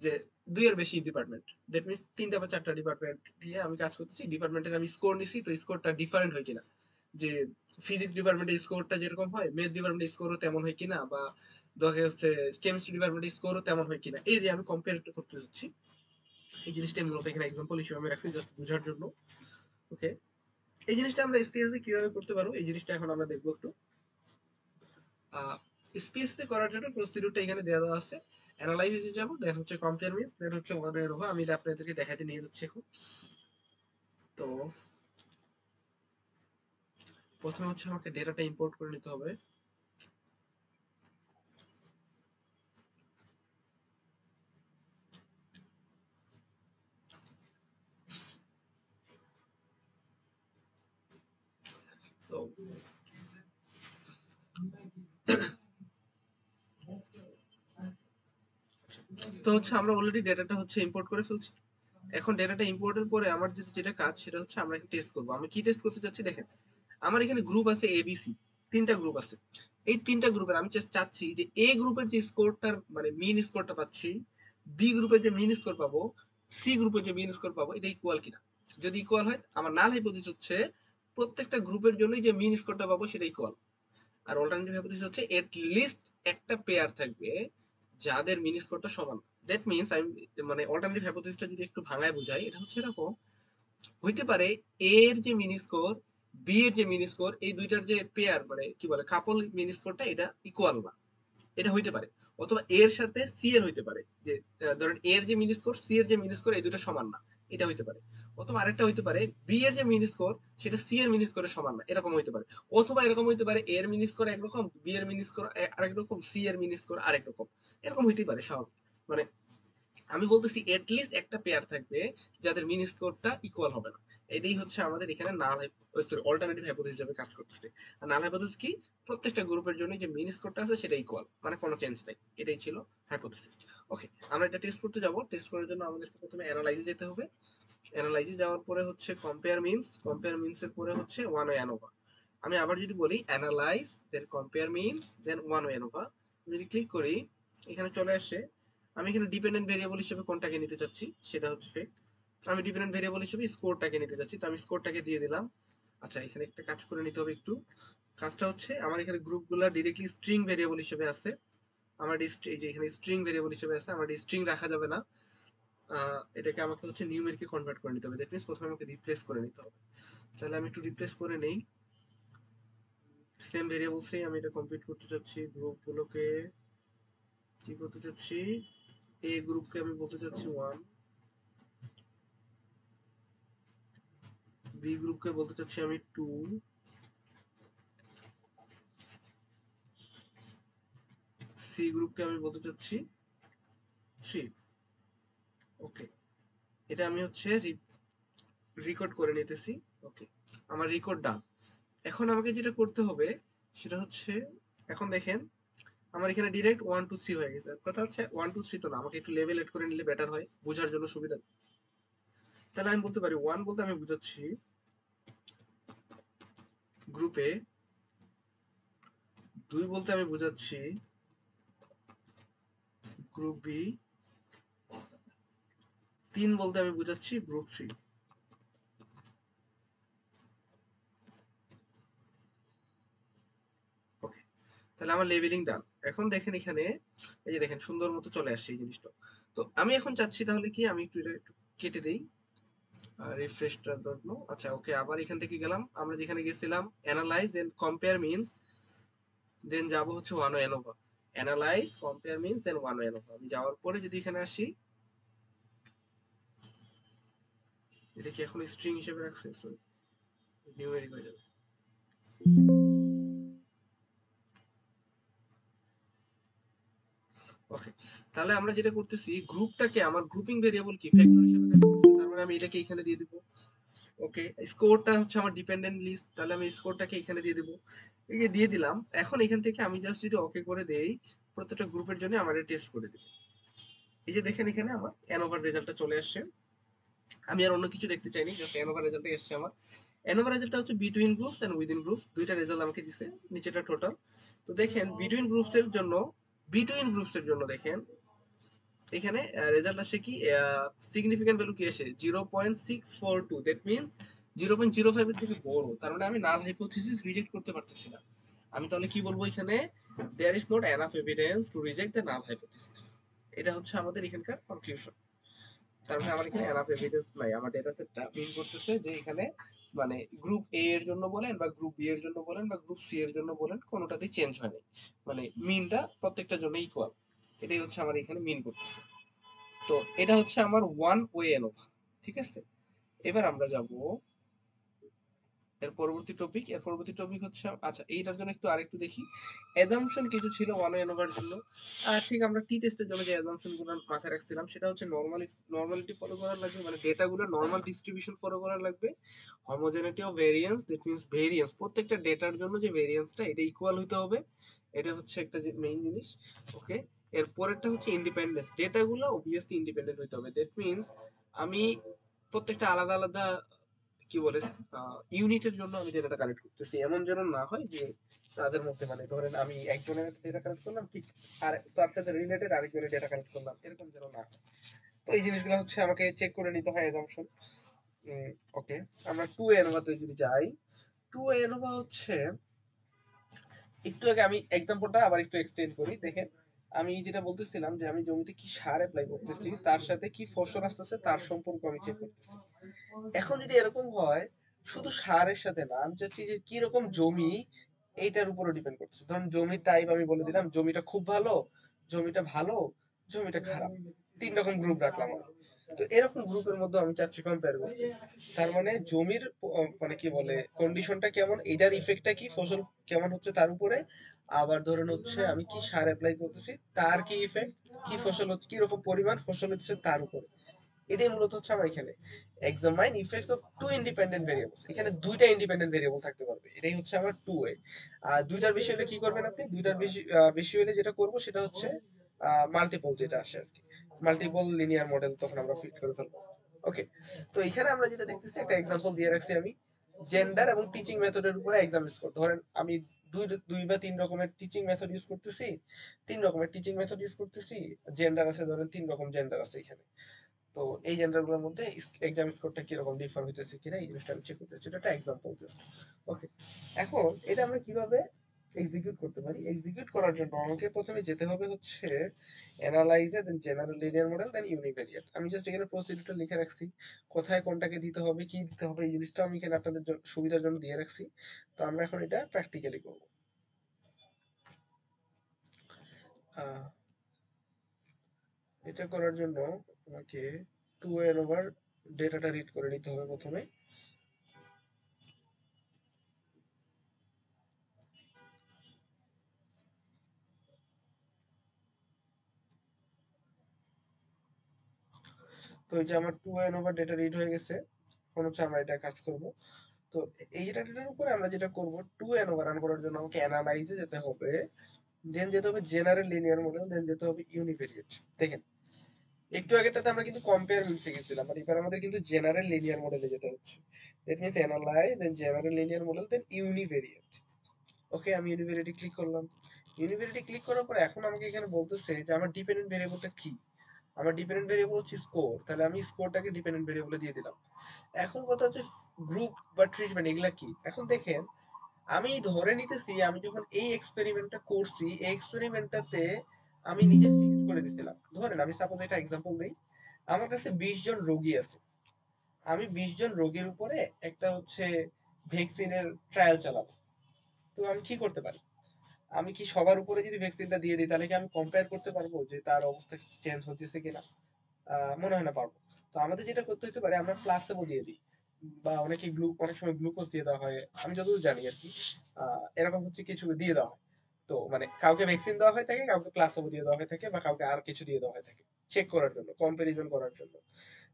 যে দুইয়ের বেশি ডিপার্টমেন্ট, দ্যাট মিনস তিনটা বা চারটা ডিপার্টমেন্ট দিয়ে আমি কাজ করতেছি, ডিপার্টমেন্টের আমি স্কোর নিছি, তো স্কোরটা ডিফারেন্ট হয় কিনা, যে ফিজিক্স ডিপার্টমেন্টের স্কোরটা যেরকম হয় ম্যাথ ডিপার্টমেন্টের স্কোরও তেমন হয় কিনা, বা দেখা যাচ্ছে কেমিস্ট্রি ডিপার্টমেন্টের স্কোরও তেমন হয় কিনা, এই যে আমি কম্পেয়ার করতে চাচ্ছি, এই জিনিসটাই মূলত এখানে এক্সাম্পল হিসেবে আমি রাখছি জাস্ট বোঝার জন্য। ওকে, এই জিনিসটা আমরা স্পেসে কিভাবে করতে পারবো এই জিনিসটা এখন আমরা দেখবো একটু। স্পেসে করার জন্য প্রসিডিউরটা এখানে দেওয়া আছে। অ্যানালাইসিসে যাব, দেন হচ্ছে কম্পেয়ার উইথ, দেন হচ্ছে ওয়ান এর ওভার। আমি এটা আপনাদেরকে দেখাতে নিয়ে যাচ্ছি এখন। তো প্রথমে হচ্ছে আমাকে ডেটাটা ইম্পোর্ট করে নিতে হবে। তো তো হচ্ছে আমরা অলরেডি ডেটাটা হচ্ছে ইম্পোর্ট করে ফেলছি। এখন ডেটাটা ইম্পোর্টের পরে আমার যেটা কাজ সেটা হচ্ছে আমরা টেস্ট করব। আমি কি টেস্ট করতে চাচ্ছি দেখেন, আমার এখানে গ্রুপ আছে এবিসি, তিনটা গ্রুপ আছে। এই তিনটা গ্রুপের আমি জাস্ট চাচ্ছি যে এ গ্রুপের যে স্কোরটার মানে মিন স্কোরটা পাচ্ছি, বি গ্রুপের যে মিন স্কোর পাবো, সি গ্রুপের যে মিন স্কোর পাবো, এটা ইকুয়াল কিনা। যদি ইকুয়াল হয় আমার নাল হাইপোথিসিস হচ্ছে প্রত্যেকটা গ্রুপের জন্যই যে মিন স্কোরটা পাবো সেটা ইকুয়াল। আর অল্টারনেটিভ হাইপোথিসিস হচ্ছে এট লিস্ট একটা পেয়ার থাকবে যাদের মিন স্কোরটা সমান। দ্যাট মিন্স আমি মানে অল্টারনেটিভ হাইপোথিসিসটা যদি একটু ভাঙায় বুঝাই, এটা হচ্ছে এরকম হইতে পারে এ এর যে মিনি স্কোর, বি এর যে মিনি স্কোর, এই দুইটার যে পেয়ার মানে কি বলে কাপল মিনি স্কোরটা এটা ইকুয়াল না, এটা হইতে পারে। অথবা এর সাথে সি এর হইতে পারে যে ধরেন এ এর যে মিনি স্কোর, সি এর যে মিনি স্কোর, এই দুটো সমান না, এটা হইতে পারে। অথবা আরেকটা হইতে পারে বি এর যে মিনি স্কোর সেটা সি এর মিনি স্কোরের সমান না, এরকম হইতে পারে। অথবা এরকম হইতে পারে এ এর মিনি স্কোর একরকম, বি এর মিনি স্কোর আরেক রকম, সি এর মিনি স্কোর আরেক রকম, এরকম হইতেই পারে স্বাভাবিক। মানে আমি বলতেছি এটলিস্ট একটা পেয়ার থাকবে যাদের মিন স্কোরটা ইকুয়াল হবে না। এটাই হচ্ছে আমাদের এখানে নাল সরি অল্টারনেটিভ হাইপোথিসিস হিসেবে কাজ করতেছে। আর নাল হাইপোথিসিস কি, প্রত্যেকটা গ্রুপের জন্য যে মিন স্কোরটা আছে সেটা ইকুয়াল, মানে কোনো চেঞ্জ নাই। এটাই ছিল হাইপোথিসিস। ওকে, আমরা এটা টেস্ট করতে যাব। টেস্ট করার জন্য আমাদেরকে প্রথমে অ্যানালাইজে যেতে হবে। অ্যানালাইজে যাওয়ার পরে হচ্ছে কম্পেয়ার মিনস, কম্পেয়ার মিনস এর পরে হচ্ছে ওয়ান ওয়ে অ্যানোভা। আমি আবার যদি বলি analyse then compare means then one way ANOVA, যদি ক্লিক করি এখানে চলে আসে। আমি এখানে ডিপেন্ডেন্ট ভেরিয়েবল হিসেবে কোনটাকে নিতে চাচ্ছি সেটা হচ্ছে ফেক। আমি ডিপেন্ডেন্ট ভেরিয়েবল হিসেবে স্কোরটাকে নিতে চাচ্ছি, তো আমি স্কোরটাকে দিয়ে দিলাম। আচ্ছা, এখানে একটা কাজ করে নিতে হবে একটু। কাজটা হচ্ছে আমার এখানে গ্রুপগুলো ডিরেক্টলি স্ট্রিং ভেরিয়েবল হিসেবে আছে। আমার এই যে এখানে স্ট্রিং ভেরিয়েবল হিসেবে আছে, আমার স্ট্রিং রাখা যাবে না। এটাকে আমাকে হচ্ছে নিউমেরিকে কনভার্ট করে নিতে হবে। দ্যাট মিন্স প্রথমে আমাকে রিপ্লেস করে নিতে হবে। তাহলে আমি একটু রিপ্লেস করে নেই। সেম ভেরিয়েবলসেই আমি এটা কমপ্লিট করতে চাচ্ছি। গ্রুপগুলোকে কি করতে চাচ্ছি, এ গ্রুপকে আমি বলতে চাচ্ছি 1, বি গ্রুপকে বলতে চাচ্ছি আমি 2, সি গ্রুপকে আমি বলতে চাচ্ছি 3। ওকে, এটা আমি হচ্ছে রেকর্ড করে নিতেছি। ওকে, আমার রেকর্ড ডান। এখন আমাকে যেটা করতে হবে সেটা হচ্ছে, এখন দেখেন আমার এখানে ডিরেক্ট 1 2 3 হয়ে গেছে। কথা হচ্ছে 1 2 3 তো না, আমাকে একটু লেভেল এড করে নিলে বেটার হয়, বোঝার জন্য সুবিধা। তাহলে আমি বলতে পারি 1 বলতে আমি বুঝাচ্ছি গ্রুপে, 2 বলতে আমি বুঝাচ্ছি গ্রুপ বি, 3 বলতে আমি বুঝাচ্ছি গ্রুপ 3। ওকে, তাহলে আমার লেভেলিং ডান। এখন দেখেন এখানে এই যে দেখেন সুন্দর মতো চলে আসছে এই জিনিসটা। তো আমি এখন চাচ্ছি তাহলে কি, আমি একটু এটা একটু কেটে দেই রিফ্রেশটার জন্য। আচ্ছা ওকে, আবার এখান থেকে গেলাম আমরা যেখানে গেছিলাম analyse then compare means, then যাব হচ্ছে one way ANOVA. Analyse compare means then one way ANOVA. আমি যাওয়ার পরে যদি এখানে আসি, এটা কি এখন স্ট্রিং হিসেবে রাখছে, সরি নিউমেরিক হয়ে যাবে। ওকে, তাহলে আমরা যেটা করতেছি গ্রুপটাকে, আমার গ্রুপিং ভেরিয়েবল কি ফ্যাক্টর হিসেবে কাজ করছে, তার মানে আমি এটাকে এখানে দিয়ে দিব। ওকে, স্কোরটা হচ্ছে আমার ডিপেন্ডেন্ট লিস্ট, তাহলে আমি স্কোরটাকে এখানে দিয়ে দিব। এই যে দিয়ে দিলাম। এখন এখান থেকে আমি জাস্ট যদি ওকে করে দেই, প্রত্যেকটা গ্রুপের জন্য আমার টেস্ট করে দিবে। এই যে দেখেন এখানে আমার অ্যানোভার রেজাল্টটা চলে আসছে। আমি আর অন্য কিছু দেখতে চাইনি, জাস্ট অ্যানোভার রেজাল্টটা এসেছে আমার। অ্যানোভার রেজাল্টটা হচ্ছে between groups and within groups, দুইটা রেজাল্ট আমাকে দিছে। নিচেটা টোটাল। তো দেখেন বিটুইন গ্রুপস এর জন্য, বিটুইন গ্রুপস এর জন্য দেখেন এখানে রেজাল্ট আসে কি, সিগনিফিকেন্ট ভ্যালু কি আসে 0.642। দ্যাট মিন্স 0.05 এর থেকে বড়, তার মানে আমি নাল হাইপোথিসিস রিজেক্ট করতে পারতেছি না। আমি তাহলে কি বলবো এখানে, there is not enough evidence to reject the null hypothesis. এটা হচ্ছে আমাদের এখানকার কনক্লুশন। তার মানে আমার এখানে এনাফ এভিডেন্স নাই। আমার ডেটা সেটটা মিন করতেছে যে এখানে মানে গ্রুপ এ এর জন্য বলেন বা গ্রুপ বি এর জন্য বলেন বা গ্রুপ সি এর জন্য বলেন, কোনোটাতেই চেঞ্জ হয় নাই। মানে মিনটা প্রত্যেকটার জন্য ইকুয়াল। এটাই হচ্ছে আমার এখানে মিন করতেছে। তো এটা হচ্ছে আমার ওয়ান ওয়ে এনোভা। ঠিক আছে, এবার আমরা যাব এর পরবর্তী টপিক। এর পরবর্তী টপিক হচ্ছে, আচ্ছা এইটার জন্য একটু আরেকটু দেখি। অ্যাজাম্পশন কিছু ছিল ওয়ান ওয়ে এনোভার জন্য। ঠিক আমরা টি টেস্টের জন্য যে অ্যাজাম্পশন গুলো মাথায় রাখছিলাম সেটা হচ্ছে নরমালিটি ফলো করা লাগবে, মানে ডেটা গুলো নরমাল ডিস্ট্রিবিউশন ফলো করা লাগবে। Homogeneity of variance, that means variance প্রত্যেকটা ডেটার জন্য যে ভেরিয়েন্সটা এটা ইকুয়াল হতে হবে। এটা হচ্ছে একটা মেইন জিনিস। ওকে, এর পরেরটা হচ্ছে ইন্ডিপেন্ডেন্স। ডেটাগুলো অবভিয়াসলি ইন্ডিপেন্ডেন্ট হইতে হবে। দ্যাট মিনস আমি প্রত্যেকটা আলাদা আলাদা কি বলে ইউনিটের জন্য আমি ডেটাটা কালেক্ট করতেছি, এমন যেন না হয় যে তাদের মধ্যে মানে ধরেন আমি একজনের ডেটা কালেক্ট করলাম ঠিক আর তার সাথে রিলেটেড আরেকজনের ডেটা কালেক্ট করলাম, এরকম যেন না হয়। তো এই জিনিসগুলো হচ্ছে আমাকে চেক করে নিতে হয় অ্যাজাম্পশন। ওকে, আমরা 2 এনোভাতে যদি যাই, 2 এনোভা হচ্ছে একটু আগে আমি এক্সাম্পলটা আবার একটু এক্সটেন্ড করি। দেখেন আমি যেটা বলতেছিলাম যে আমি জমিতে কি সার অ্যাপ্লাই করতেছি তার সাথে কি ফসল আসতেছে তার সম্পর্ক আমি চেক করতেছি। এখন যদি এরকম হয় শুধু সারের সাথে না, আমি চাচ্ছি যে কি রকম জমি এইটার উপরে ডিপেন্ড করছে। ধরুন জমির টাইপ আমি বলে দিলাম, জমিটা খুব ভালো, জমিটা ভালো, জমিটা খারাপ, 3 রকম গ্রুপ রাখলাম আমি। তো এরকম গ্রুপের মধ্যে আমি চাচ্ছি কম্পেয়ার করতে। তার মানে জমির মানে কি বলে কন্ডিশনটা কেমন, এটার ইফেক্টটা কি, ফসল কেমন হচ্ছে তার উপরে। আবার ধরেন হচ্ছে আমি কি সার অ্যাপ্লাই করতেছি তার কি ইফেক্ট, কি ফসল হচ্ছে, কি রকম পরিমাণ ফসল হচ্ছে তার উপরে। এটাই মূলত হচ্ছে আমার এখানে examine effects of two independent variables. এখানে দুইটা ইন্ডিপেন্ডেন্ট ভেরিয়েবল থাকতে পারবে, এটাই হচ্ছে আমার টু এ। আর দুইটার বেশি হলে কি করবেন আপনি, দুইটার বেশি বেশি হলে যেটা করব সেটা হচ্ছে মাল্টিপল যেটা আসে আর কি, মাল্টিপল লিনিয়ার মডেল তখন আমরা ফিট করে ফেলবো। ওকে, তো এখানে আমরা যেটা দেখতেছি একটা এক্সাম্পল দিয়ে রাখছি আমি, জেন্ডার এবং টিচিং মেথডের উপরে এক্সাম স্কোর। ধরেন আমি দুই দুই বা তিন রকমের টিচিং মেথড ইউজ করতেছি, তিন রকমের টিচিং মেথড ইউজ করতেছি, জেন্ডার আছে ধরেন 3 রকম জেন্ডার আছে এখানে। তো এই জেন্ডার গুলোর মধ্যে এক্সাম স্কোরটা কিরকম ডিফার হইতেছে কিনা এই জিনিসটা আমি চেক করতেছি, এটা একটা এক্সাম্পল জাস্ট। ওকে, এখন এটা আমরা কিভাবে এক্সিকিউট করতে পারি? এক্সিকিউট করার জন্য আমাকে প্রথমে যেতে হবে হচ্ছে অ্যানালাইজে, দেন জেনারেল লিনিয়ার মডেল, দেন ইউনিভেরিয়েট। আমি জাস্ট এখানে প্রসিডিউরটা লিখে রাখছি, কোথায় কোনটাকে দিতে হবে, কি দিতে হবে, এই জিনিসটা আমি এখানে আপনাদের সুবিধার জন্য দিয়ে রাখছি। তো আমরা এখন এটা প্র্যাকটিক্যালি করব। এটা করার জন্য আমাকে 2n ওভার ডেটাটা রিড করে নিতে হবে প্রথমে। তো এই যে আমার 2n ওভার ডেটা রিড হয়ে গেছে, এখন হচ্ছে আমরা এটা কাজ করব। তো এই ডেটাটার উপরে আমরা যেটা করব, 2n ওভার রান করার জন্য আমাকে অ্যানালাইজে যেতে হবে, দেন যেতে হবে জেনারেল লিনিয়ার মডেল, দেন যেতে হবে ইউনিভেরিয়েট। দেখেন একটু আগেটাতে আমরা কিন্তু কম্পেয়ার মিলছে গেছিলাম, আর এবার আমাদের কিন্তু জেনারেল লিনিয়ার মডেলে যেতে হচ্ছে। That means analyse, then general linear model, then univariate. Okay, আমি ইউনিভেরিয়েটে ক্লিক করলাম। ইউনিভেরিয়েটে ক্লিক করার পর এখন আমাকে এখানে বলতেছে যে আমার ডিপেন্ডেন্ট ভেরিয়েবলটা কি। আমার ডিপেন্ডেন্ট ভেরিয়েবল হচ্ছে স্কোর, তাহলে আমি স্কোরটাকে ডিপেন্ডেন্ট ভেরিয়েবলে দিয়ে দিলাম। এখন কথা হচ্ছে গ্রুপ বা ট্রিটমেন্ট এগুলা কি। এখন দেখেন আমি ধরে নিতেছি আমি যখন এই এক্সপেরিমেন্টটা করছি, এই এক্সপেরিমেন্টটাতে আমি নিজে ফিক্সড করে দিছিলাম। ধরেন আমি সাপোজ একটা এক্সাম্পল দিই, আমার কাছে 20 জন রোগী আছে, আমি 20 জন রোগীর উপরে একটা হচ্ছে ভ্যাকসিনের ট্রায়াল চালাবো। তো আমি কি করতে পারি, আমি কি সবার উপরে যদি ভ্যাকসিনটা দিয়ে দিই তাহলে কি আমি কম্পেয়ার করতে পারবো যে তার অবস্থা চেঞ্জ হচ্ছে কিনা? মনে হয় না পারবো। তো আমাদের যেটা করতে হতে পারে, আমরা প্লাসেবো দিয়ে দিই, বা অনেকে অনেক সময় গ্লুকোজ দিয়ে দেওয়া হয়, আমি যতদূর জানি আর কি। এরকম হচ্ছে কিছু দিয়ে দেওয়া হয়। তো মানে কাউকে ভ্যাকসিন দেওয়া হয়ে থাকে, কাউকে প্লাসেবো দিয়ে দেওয়া হয়ে থাকে, বা কাউকে আর কিছু দিয়ে দেওয়া হয়ে থাকে চেক করার জন্য, কম্পারিজন করার জন্য।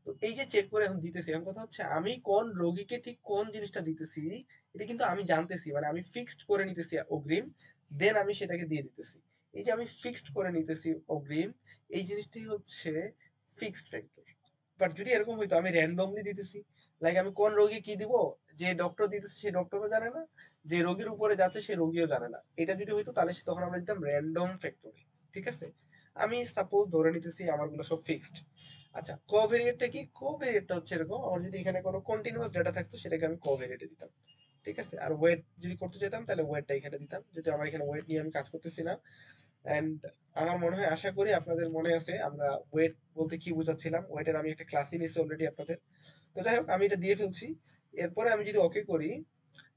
তো এই যে চেক করে এখন দিতেছি, এখন কথা হচ্ছে আমি কোন রোগীকে ঠিক কোন জিনিসটা দিতেছি এটা কিন্তু আমি জানতেছি, মানে আমি ফিক্সড করে নিতেছি অগ্রিম, দেন আমি সেটাকে দিয়ে দিতেছি। এই যে আমি ফিক্সড করে নিতেছি অগ্রিম, এই জিনিসটি হচ্ছে ফিক্সড ফ্যাক্টর। বাট যদি এরকম হইতো আমি র্যান্ডমলি দিতেছি, লাইক আমি কোন রোগী কি দিব, যে ডক্টর দিতেছে সেই ডক্টরও জানে না, যে রোগীর উপরে যাচ্ছে সেই রোগীও জানে না, এটা যদি হইতো তাহলে তখন আমরা দিতাম র্যান্ডম ফ্যাক্টরে। ঠিক আছে, আমি সাপোজ ধরে নিতেছি আমারগুলো সব ফিক্সড। আচ্ছা, কোভেরিয়েটটা কি? কোভেরিয়েটটা হচ্ছে এরকম, আমার যদি এখানে কোনো কন্টিনিউয়াস ডেটা থাকতো সেটাকে আমি কোভেরিয়েটে দিতাম। ঠিক আছে, আর ওয়েট যদি করতে যেতাম তাহলে ওয়েটটা এখানে দিতাম, যদি আমার এখানে ওয়েট নিয়ে আমি কাজ করতেছি না। এন্ড আমার মনে হয়, আশা করি আপনাদের মনে আছে আমরা ওয়েট বলতে কি বোঝাচ্ছিলাম, ওয়েটের আমি একটা ক্লাসই নিয়েছি অলরেডি আপনাদের। তো যাই হোক, আমি এটা দিয়ে ফেলছি। এরপরে আমি যদি ওকে করি,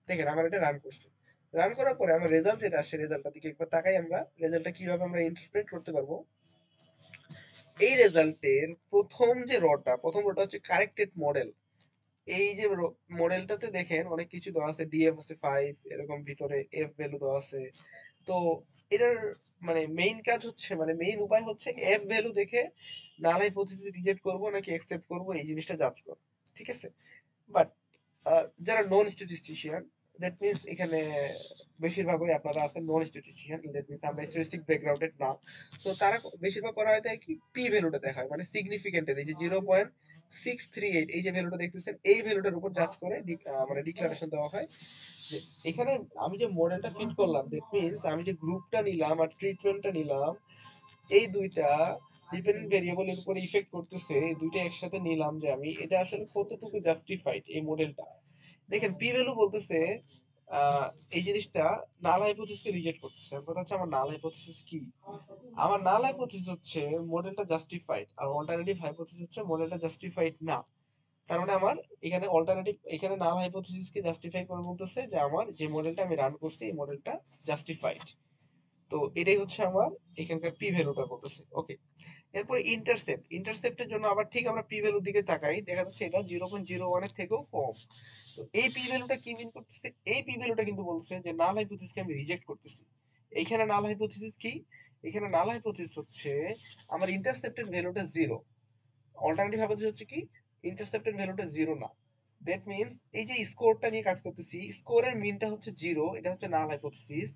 দেখেন আমার এটা রান করছে। রান করার পরে আমার রেজাল্ট যেটা আসে, রেজাল্টটার দিকে একবার তাকাই, আমরা রেজাল্টটা কিভাবে আমরা ইন্টারপ্রেট করতে পারবো। এই রেজাল্টের প্রথম রোটা হচ্ছে কারেক্টেড মডেল। এই যে মডেলটাতে দেখেন অনেক কিছু দেওয়া আছে, ডিএফ আছে 5, এরকম ভিতরে এফ ভ্যালু দেওয়া আছে। তো এটার মানে মেইন কাজ হচ্ছে, মানে মেইন উপায় হচ্ছে এফ ভ্যালু দেখে নালাই পদ্ধতি রিজেক্ট করব নাকি অ্যাকসেপ্ট করব এই জিনিসটা জাজ করব। ঠিক আছে, বাট যারা নন স্ট্যাটিস্টিশিয়ান, দ্যাট মিন্স এখানে বেশিরভাগই আপনারা আছেন নন স্ট্যাটিস্টিশিয়ান, দ্যাট মিন্স আমরা স্ট্যাটিস্টিক ব্যাকগ্রাউন্ডেড না। তো তারা বেশিরভাগ করা হয় কি পি ভ্যালুটা দেখায়, মানে সিগনিফিকেন্টের এই যে 0.638 এই যে ভ্যালুটা দেখতেছেন, এই ভ্যালুটার উপর জাজ করে মানে ডিক্লারেশন দেওয়া হয় যে এখানে আমি যে মডেলটা ফিট করলাম, দ্যাট মিন্স আমি যে গ্রুপটা নিলাম আর ট্রিটমেন্টটা নিলাম, এই দুইটা ডিপেন্ডেন্ট ভেরিয়েবলের উপর ইফেক্ট করতেছে, এই দুইটা একসাথে নিলাম যে আমি, এটা আসলে কতটুকু জাস্টিফাইড এই মডেলটা। দেখেন পি ভ্যালু বলতেছে এই জিনিসটা নাল হাইপোথিসকে রিজেক্ট করতেছে। কথা হচ্ছে আমার নাল হাইপোথিস কি? আমার নাল হাইপোথিস হচ্ছে মডেলটা জাস্টিফাইড, আর অল্টারনেটিভ হাইপোথিস হচ্ছে মডেলটা জাস্টিফাইড না। তার মানে আমার এখানে অল্টারনেটিভ, এখানে নাল হাইপোথিসকে জাস্টিফাই করে বলতেছে যে আমার যে মডেলটা আমি রান করছি এই মডেলটা জাস্টিফাইড। তো এটাই হচ্ছে আমার এখানকার পি ভ্যালুটা বলতেছে। ওকে, এরপরে ইন্টারসেপ্ট, ইন্টারসেপ্টের জন্য আবার ঠিক আমরা পি ভ্যালুর দিকে তাকাই, দেখা যাচ্ছে এটা 0.01 এর থেকেও কম। তো এই পি ভ্যালুটা কি মিন করতেছে? এই পি ভ্যালুটা কিন্তু বলছে যে নাল হাইপোথিসকে আমি রিজেক্ট করতেছি। এইখানে নাল হাইপোথিস কি? এখানে নাল হাইপোথিস হচ্ছে আমার ইন্টারসেপ্টের ভ্যালুটা 0, অল্টারনেটিভ হাইপোথিস হচ্ছে কি ইন্টারসেপ্টের ভ্যালুটা 0 না। দ্যাট মিন্স এই যে স্কোরটা নিয়ে কাজ করতেছি, স্কোরের মিনটা হচ্ছে 0, এটা হচ্ছে নাল হাইপোথিস।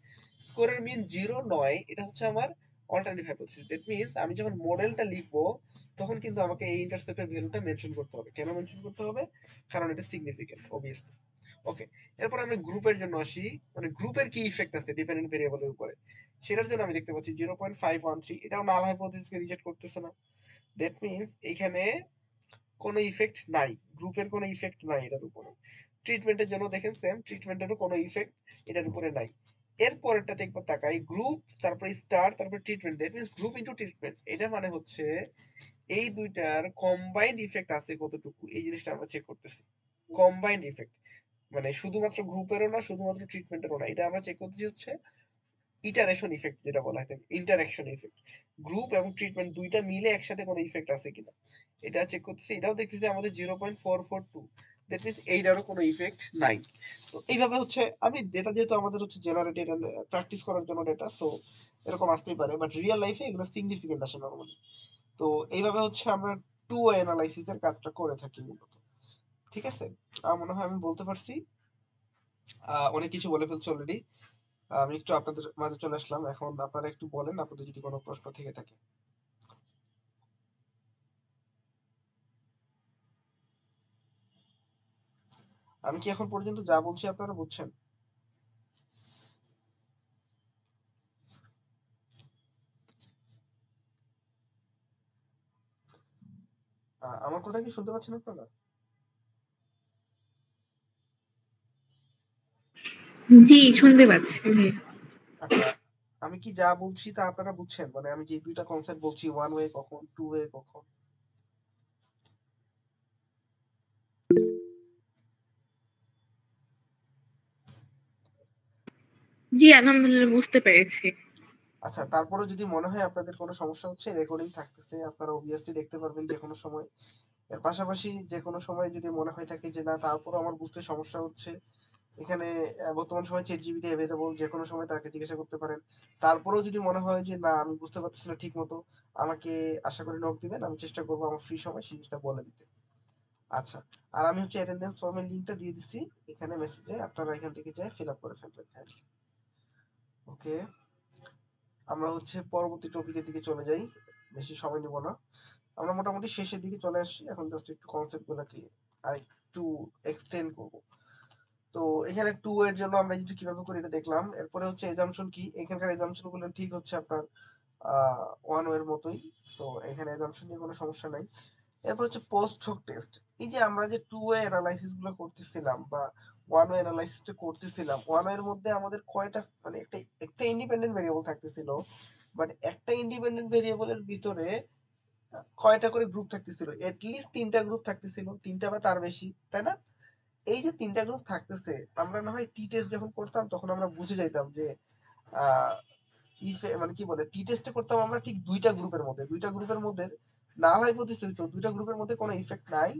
স্কোরের মিন 0 নয়, এটা হচ্ছে আমার অল্টারনেটিভ হাইপোথিস। দ্যাট মিন্স আমি যখন মডেলটা লিখবো তখন কিন্তু আমাকে এই ইন্টারসেপ্টের ভ্যালুটা মেনশন করতে হবে। কেন মেনশন করতে হবে? কারণ এটা সিগনিফিকেন্ট অবভিয়াসলি। ওকে, এরপর আমি গ্রুপের জন্য আসি, মানে গ্রুপের কি ইফেক্ট আছে ডিপেন্ডেন্ট ভেরিয়েবলের উপরে, সেটার জন্য আমি দেখতে পাচ্ছি 0.513, এটাও নাল হাইপোথিসকে রিজেক্ট করতেছে না। দ্যাট মিন্স এখানে কোনো ইফেক্ট নাই, গ্রুপের কোনো ইফেক্ট নাই এটার উপরে। ট্রিটমেন্টের জন্য দেখেন সেম, ট্রিটমেন্টেরও কোনো ইফেক্ট এটার উপরে নাই। এর পরেরটাতে একবার তাকাই, গ্রুপ তারপরে স্টার তারপরে treatment, that means group into treatment, এটা মানে হচ্ছে এই দুইটার কম্বাইন্ড ইফেক্ট আছে কতটুকু, এই জিনিসটা আমরা চেক করতেছি। কম্বাইন্ড ইফেক্ট মানে শুধুমাত্র গ্রুপেরও না শুধুমাত্র ট্রিটমেন্টেরও না, এটা আমরা চেক করতেছি হচ্ছে ইটারেশন ইফেক্ট, যেটা বলা হয় ইন্টারঅ্যাকশন ইফেক্ট। গ্রুপ এবং ট্রিটমেন্ট দুইটা মিলে একসাথে কোনো ইফেক্ট আছে কিনা এটা চেক করতেছি। এটাও দেখতেছি আমাদের 0.442, দ্যাট মিন্স এইটারও কোনো ইফেক্ট নাই। তো এইভাবে হচ্ছে আমি ডেটা, যেহেতু আমাদের হচ্ছে জেনারেট এটা প্র্যাকটিস করার জন্য ডেটা, সো এরকম আসতেই পারে, বাট রিয়েল লাইফে এগুলো সিগনিফিকেন্ট আসে নরমালি। তো এইভাবে হচ্ছে আমরা টু ওয়ে অ্যানালাইসিস এর কাজটা করে থাকি মূলত। ঠিক আছে, মনে হয় আমি বলতে পারছি, অনেক কিছু বলে ফেলছি অলরেডি। আমি একটু আপনাদের মাঝে চলে আসলাম, এখন আপনারা একটু বলেন আপনাদের যদি কোনো প্রশ্ন থেকে থাকে। আমি কি এখন পর্যন্ত যা বলছি আপনারা বুঝছেন? আমার কথা কি শুনতে পাচ্ছেন আপনারা? জি, শুনতে পাচ্ছি। আচ্ছা, আমি কি যা বলছি তা আপনারা বুঝছেন? মানে আমি যে দুইটা কনসেপ্ট বলছি, ওয়ান ওয়ে কখন, টু ওয়ে কখন? জি, আলহামদুলিল্লাহ বুঝতে পেরেছি। আচ্ছা, তারপরেও যদি মনে হয় আপনাদের কোনো সমস্যা হচ্ছে, রেকর্ডিং থাকতেছে, আপনারা অবভিয়াসলি দেখতে পারবেন যে কোনো সময়। এর পাশাপাশি যে কোনো সময় যদি মনে হয় থাকে যে না তারপরও আমার বুঝতে সমস্যা হচ্ছে, এখানে বর্তমান সময়ে ChatGPT অ্যাভেলেবল, যে কোনো সময় তাকে জিজ্ঞাসা করতে পারেন। তারপরেও যদি মনে হয় যে না আমি বুঝতে পারতেছি না ঠিক মতো, আমাকে আশা করি নক দিবেন, আমি চেষ্টা করবো আমার ফ্রি সময় সেই জিনিসটা বলে দিতে। আচ্ছা, আর আমি হচ্ছে অ্যাটেন্ডেন্স ফর্মের লিঙ্কটা দিয়ে দিচ্ছি এখানে মেসেজে, আপনারা এখান থেকে যেয়ে ফিল আপ করে ফেলবেন। হ্যাঁ, ওকে, আমরা হচ্ছে পরবর্তী টপিকের দিকে চলে যাই, বেশি সময় নেব না। আমরা মোটামুটি শেষের দিকে চলে আসছি, এখন জাস্ট একটু কনসেপ্ট গুলাকে আর একটু এক্সটেন্ড করবো। তো এখানে টু এর জন্য আমরা যেটা কিভাবে করি এটা দেখলাম। এরপরে হচ্ছে এজাম্পশন কি, এখানকার এজাম্পশন গুলো ঠিক হচ্ছে আপনার ওয়ান এর মতোই। সো এখানে এজাম্পশন নিয়ে কোনো সমস্যা নাই। এরপর হচ্ছে পোস্ট হোক টেস্ট। এই যে আমরা যে টু ওয়ে অ্যানালাইসিস গুলো করতেছিলাম বা ওয়ান ওয়ে অ্যানালাইসিসটা করতেছিলাম, ওয়ান এর মধ্যে আমাদের কয়টা মানে একটা একটা ইন্ডিপেন্ডেন্ট ভেরিয়েবল থাকতেছিল, বাট একটা ইন্ডিপেন্ডেন্ট ভেরিয়েবলের ভিতরে কয়টা করে গ্রুপ থাকতেছিল? এট লিস্ট তিনটা গ্রুপ থাকতেছিল, তিনটা বা তার বেশি, তাই না? এই যে তিনটা গ্রুপ থাকতেছে, আমরা না হয় টি টেস্ট যখন করতাম তখন আমরা বুঝে যাইতাম যে আহ মানে কি বলে, টি টেস্টে করতাম আমরা ঠিক দুইটা গ্রুপের মধ্যে নাল হাইপোথিসিস হইতো দুইটা গ্রুপের মধ্যে কোনো ইফেক্ট নাই,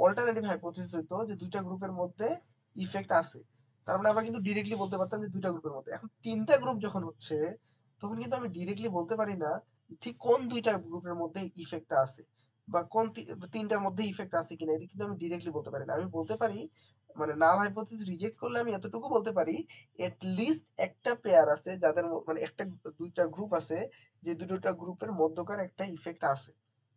অল্টারনেটিভ হাইপোথিসিস হইতো যে দুইটা গ্রুপের মধ্যে ইফেক্ট আছে। তার মানে আমরা কিন্তু ডিরেক্টলি বলতে পারতাম যে দুইটা গ্রুপের মধ্যে। এখন তিনটা গ্রুপ যখন হচ্ছে তখন কিন্তু আমি ডিরেক্টলি বলতে পারি না ঠিক কোন দুইটা গ্রুপের মধ্যে ইফেক্টটা আছে বা কোন তিনটার মধ্যে ইফেক্ট আছে কিনা, এটা কিন্তু আমি ডিরেক্টলি বলতে পারি না। আমি বলতে পারি মানে নাল হাইপোথিসিস রিজেক্ট করলে আমি এতটুকু বলতে পারি এট লিস্ট একটা পেয়ার আছে যাদের মানে একটা দুইটা গ্রুপ আছে যে দুটোটা গ্রুপের মধ্যকার একটা ইফেক্ট আছে,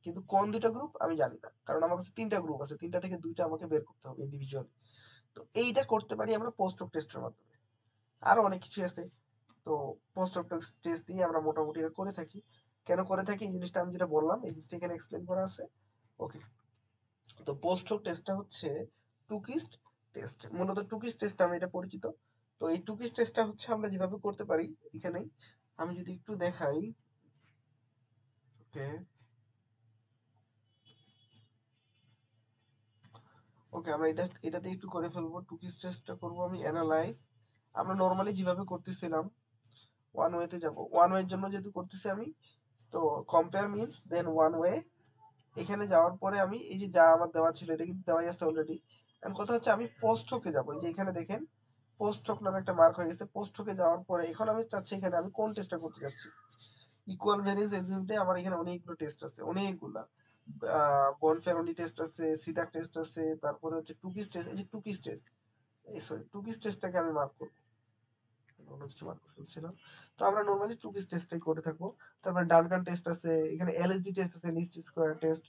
কিন্তু কোন দুইটা গ্রুপ আমি জানি না, কারণ আমার কাছে তিনটা গ্রুপ আছে, তিনটা থেকে দুইটা আমাকে বের করতে হবে ইন্ডিভিজুয়ালি। তো এইটা করতে পারি আমরা পোস্ট অফ টেস্টের মাধ্যমে। আরো অনেক কিছু আছে, তো পোস্ট অফ টেস্ট দিয়ে আমরা মোটামুটি এটা করে থাকি। কেন করে থাকি এই জিনিসটা আমি যেটা বললাম এই জিনিসটা এখানে এক্সপ্লেন করা আছে। ওকে, তো পোস্ট অফ টেস্টটা হচ্ছে টুকিস্ট টেস্ট, মূলত টুকিস্ট টেস্ট নামে এটা পরিচিত। তো এই টুকিস্ট টেস্টটা হচ্ছে আমরা যেভাবে করতে পারি এখানে আমি যদি একটু দেখাই। ওকে, ওকে আমরা এটাতে একটু করে ফেলবো। টুকিস্ট টেস্টটা করব আমি অ্যানালাইজ, আমরা নরমালি যেভাবে করতেছিলাম ওয়ান ওয়েতে যাব। ওয়ান ওয়ের জন্য যেহেতু করতেছি আমি, তো compare means then one way. এখানে যাওয়ার পরে আমি এই যে যা আমার দেওয়া ছিল এটা কিন্তু দেওয়াই আছে অলরেডি। এখন কথা হচ্ছে আমি পোস্ট হোকে যাবো, এই যে এখানে দেখেন পোস্ট হোক নামে একটা মার্ক হয়ে গেছে। পোস্ট হোকে যাওয়ার পরে এখন আমি চাচ্ছি এখানে আমি কোন টেস্টটা করতে যাচ্ছি। ইকুয়াল ভ্যারিয়েন্স এজেন্টে আমার এখানে অনেকগুলো টেস্ট আছে, অনেকগুলা বনফেরনি টেস্ট আছে, সিডাক টেস্ট আছে, তারপরে হচ্ছে টুকিস টেস্ট, এই যে টুকিস টেস্ট, এই সরি টুকিস টেস্টটাকে আমি মার্ক করবো, অন্য কিছু মার্ক করে ফেলছিলাম। তো আমরা নরমালি টুকিস টেস্টটাই করে থাকবো। তারপরে ডানকান টেস্ট আছে, এখানে এলএসডি টেস্ট আছে, লিস্ট স্কোয়ার টেস্ট।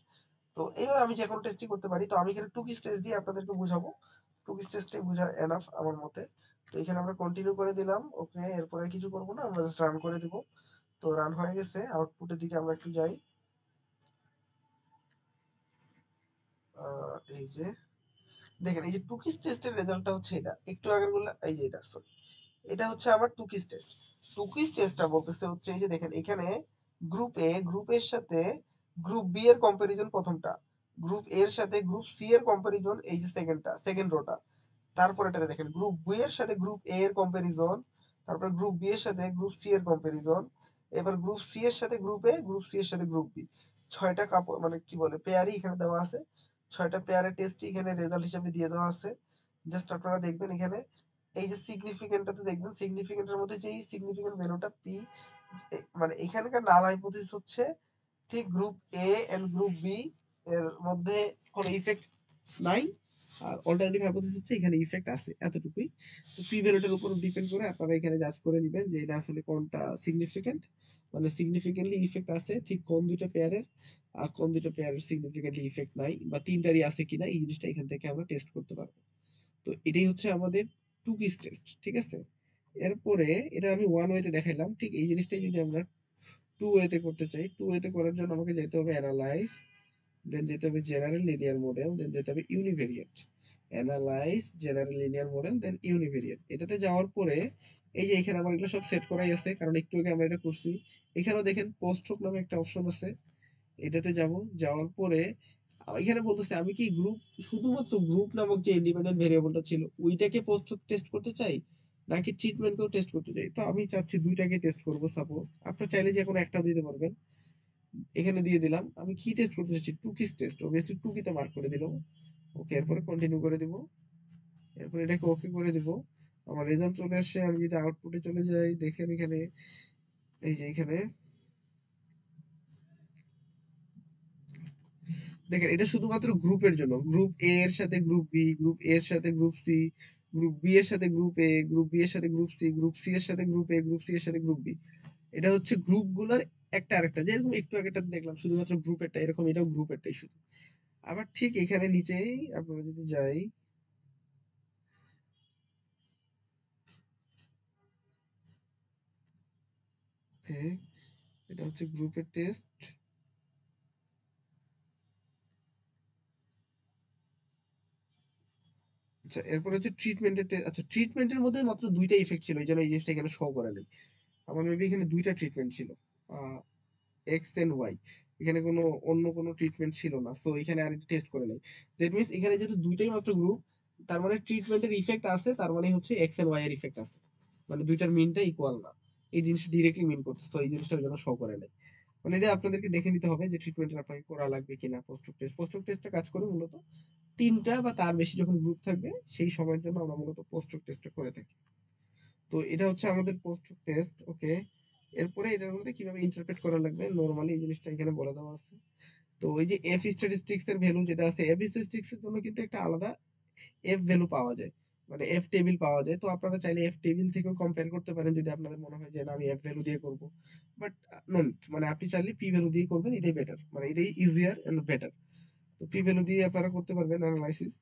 তো এইভাবে আমি যে কোনো টেস্টই করতে পারি। তো আমি এখানে টুকিস টেস্ট দিয়ে আপনাদেরকে বুঝাবো, টুকিস টেস্টে বুঝা এনাফ আমার মতে। তো এখানে আমরা কন্টিনিউ করে দিলাম। ওকে, এরপরে কিছু করবো না, আমরা জাস্ট রান করে দিব। তো রান হয়ে গেছে, আউটপুটের দিকে আমরা একটু যাই। এই যে দেখেন এই যে টুকিস টেস্টের রেজাল্টটা হচ্ছে এটা, একটু আগের গুলো এই যে এটা সরি, এটা হচ্ছে আমার টুকিস টেস্ট। টুকিস টেস্টটা বলতেছে হচ্ছে এই যে দেখেন এখানে গ্রুপ এ গ্রুপের সাথে গ্রুপ বি এর কম্পারিজন প্রথমটা, গ্রুপ এ এর সাথে গ্রুপ সি এর কম্পারিজন এই যে সেকেন্ডটা, সেকেন্ড রোটা। তারপর এটাতে দেখেন গ্রুপ বি এর সাথে গ্রুপ এ এর কম্পারিজন, তারপর গ্রুপ বি এর সাথে গ্রুপ সি এর কম্পারিজন, এবার গ্রুপ সি এর সাথে গ্রুপ এ, গ্রুপ সি এর সাথে গ্রুপ বি। ছয়টা মানে কি বলে পেয়ারই এখানে দেওয়া আছে, ছয়টা পেয়ারের টেস্টই এখানে রেজাল্ট হিসেবে দিয়ে দেওয়া আছে। জাস্ট আপনারা দেখবেন এখানে এই যে সিগনিফিকেন্টটাতে দেখবেন, সিগনিফিকেন্টের মধ্যে যেই সিগনিফিকেন্ট ভ্যালুটা পি, মানে এখানকার নাল হাইপোথিসিস হচ্ছে ঠিক group A and group B এর মধ্যে কোনো ইফেক্ট নাই, আর অল্টারনেটিভ হাইপোথিসিস হচ্ছে এখানে ইফেক্ট আছে, এতটুকুই। তো পি ভ্যালুটার উপর ডিপেন্ড করে আপনারা এখানে জাজ করে নেবেন যে এটা আসলে কোনটা সিগনিফিকেন্ট, মানে সিগনিফিকেন্টলি ইফেক্ট আছে ঠিক কোন দুইটা পেয়ারের, আর কোন দুইটা পেয়ারের সিগনিফিকেন্টলি ইফেক্ট নাই, বা তিনটারই আছে কিনা এই জিনিসটা এখান থেকে আমরা টেস্ট করতে পারবো। তো এটাই হচ্ছে আমাদের টু কিস টেস্ট, ঠিক আছে। এরপরে এটা আমি ওয়ান ওয়েতে দেখাইলাম, ঠিক এই জিনিসটাই যদি আমরা টু ওয়েতে করতে চাই, টু ওয়েতে করার জন্য আমাকে যেতে হবে অ্যানালাইজ, দেন যেতে হবে জেনারেল লিনিয়ার মডেল, দেন যেতে হবে ইউনিভেরিয়েন্ট। অ্যানালাইজ, জেনারেল লিনিয়ার মডেল, দেন ইউনিভেরিয়েন্ট। এটাতে যাওয়ার পরে এই যে এখানে আমার এগুলো সব সেট করাই আছে, কারণ একটু আগে আমরা এটা করছি। এখানেও দেখেন পোস্ট হোক নামে একটা অপশন আছে, এটাতে যাব। যাওয়ার পরে এখানে বলতেছে আমি কি গ্রুপ, শুধুমাত্র গ্রুপ নামক যে ইন্ডিপেন্ডেন্ট ভেরিয়েবলটা ছিল ওইটাকে পোস্ট টেস্ট করতে চাই, নাকি ট্রিটমেন্টকেও টেস্ট করতে চাই। তো আমি চাচ্ছি দুইটাকে টেস্ট করব। সাপোজ আপনার চাইলে যে কোনো একটা দিতে পারবেন, এখানে দিয়ে দিলাম। আমি কি টেস্ট করতে চাচ্ছি, টু কিস টেস্ট, অবভিয়াসলি টু কিতে মার্ক করে দিলাম। ওকে, এরপরে কন্টিনিউ করে দিব, এরপর এটাকে ওকে করে দিব। আমার রেজাল্ট চলে আসছে। আমি যদি আউটপুটে চলে যাই দেখেন এখানে এই যে এখানে দেখেন এটা শুধুমাত্র গ্রুপের জন্য, গ্রুপ এ এর সাথে গ্রুপ বি, গ্রুপ এ এর সাথে গ্রুপ সি, গ্রুপ বি এর সাথে গ্রুপ এ, গ্রুপ বি এর সাথে গ্রুপ সি, গ্রুপ সি এর সাথে গ্রুপ এ, গ্রুপ সি এর সাথে গ্রুপ বি। এটা হচ্ছে গ্রুপগুলোর একটা আরেকটা, যেরকম একটু আগেটা দেখলাম শুধুমাত্র গ্রুপেরটা, এরকম এটাও গ্রুপেরটাই শুধু। আবার ঠিক এখানে নিচেই আপনারা যদি যাই, হ্যাঁ এটা হচ্ছে গ্রুপের টেস্ট। আচ্ছা, এরপর হচ্ছে ট্রিটমেন্টের টেস্ট। আচ্ছা, ট্রিটমেন্টের মধ্যে মাত্র দুইটা ইফেক্ট ছিল, এই জন্য এই জিনিসটা এখানে শো করে নেই। আমার মেবি এখানে দুইটা ট্রিটমেন্ট ছিল, এক্স এন্ড ওয়াই। এখানে কোনো অন্য কোনো ট্রিটমেন্ট ছিল না, সো এখানে আর টেস্ট করে নেই। দ্যাট মিনস এখানে যেহেতু দুইটাই মাত্র গ্রুপ, তার মানে ট্রিটমেন্টের ইফেক্ট আছে, তার মানে হচ্ছে এক্স এন্ড ওয়াই এর ইফেক্ট আছে, মানে দুইটার মিনটা ইকুয়াল না। এই জিনিসটা ডিরেক্টলি মিন করছে, তো এই জিনিসটার জন্য শো করে নেই। মানে এটা আপনাদেরকে দেখে নিতে হবে যে ট্রিটমেন্টের আপনাকে করা লাগবে কিনা। পোস্ট টেস্ট, পোস্ট টেস্টটা কাজ করে মূলত তিনটা বা তার বেশি যখন গ্রুপ থাকবে সেই সময়ের জন্য আমরা মূলত পোস্ট টেস্টটা করে থাকি। তো এটা হচ্ছে আমাদের পোস্ট টেস্ট। ওকে, এরপরে এটার মধ্যে কিভাবে ইন্টারপ্রেট করা লাগবে নরমালি এই জিনিসটা এখানে বলে দেওয়া আছে। তো ওই যে এফ স্ট্যাটিস্টিক্স এর ভ্যালু যেটা আছে, এফ স্ট্যাটিস্টিক্স এর জন্য কিন্তু একটা আলাদা এফ ভ্যালু পাওয়া যায়, মানে এফ টেবিল পাওয়া যায়। তো আপনারা চাইলে এফ টেবিল থেকেও কম্পেয়ার করতে পারেন যদি আপনাদের মনে হয় যে না আমি এফ ভ্যালু দিয়ে করব, বাট নন, মানে আপনি চাইলে পি ভ্যালু দিয়ে করবেন, এটাই বেটার, মানে এটাই ইজিয়ার এন্ড বেটার। তো পি ভ্যালু দিয়ে আপনারা করতে পারবেন অ্যানালাইসিস।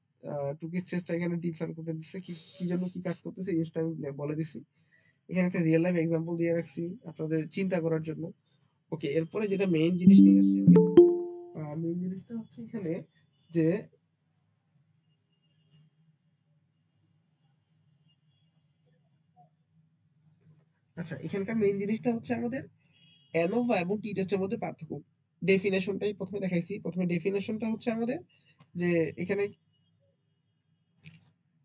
টুকি স্ট্রেসটা এখানে ডিফার করে দিচ্ছে, কি কি জন্য কি কাজ করতেছে এই জিনিসটা আমি বলে দিছি। এখানে একটা রিয়েল লাইফ এক্সাম্পল দিয়ে রাখছি আপনাদের চিন্তা করার জন্য। ওকে, এরপরে যেটা মেইন জিনিস নিয়ে আসছি আমি, মেইন জিনিসটা হচ্ছে এখানে যে আচ্ছা, এখানকার মেইন জিনিসটা হচ্ছে আমাদের অ্যানোভা এবং টি টেস্টের মধ্যে পার্থক্য। ডেফিনেশনটাই প্রথমে দেখাইছি। প্রথমে ডেফিনেশনটা হচ্ছে আমাদের যে এখানে,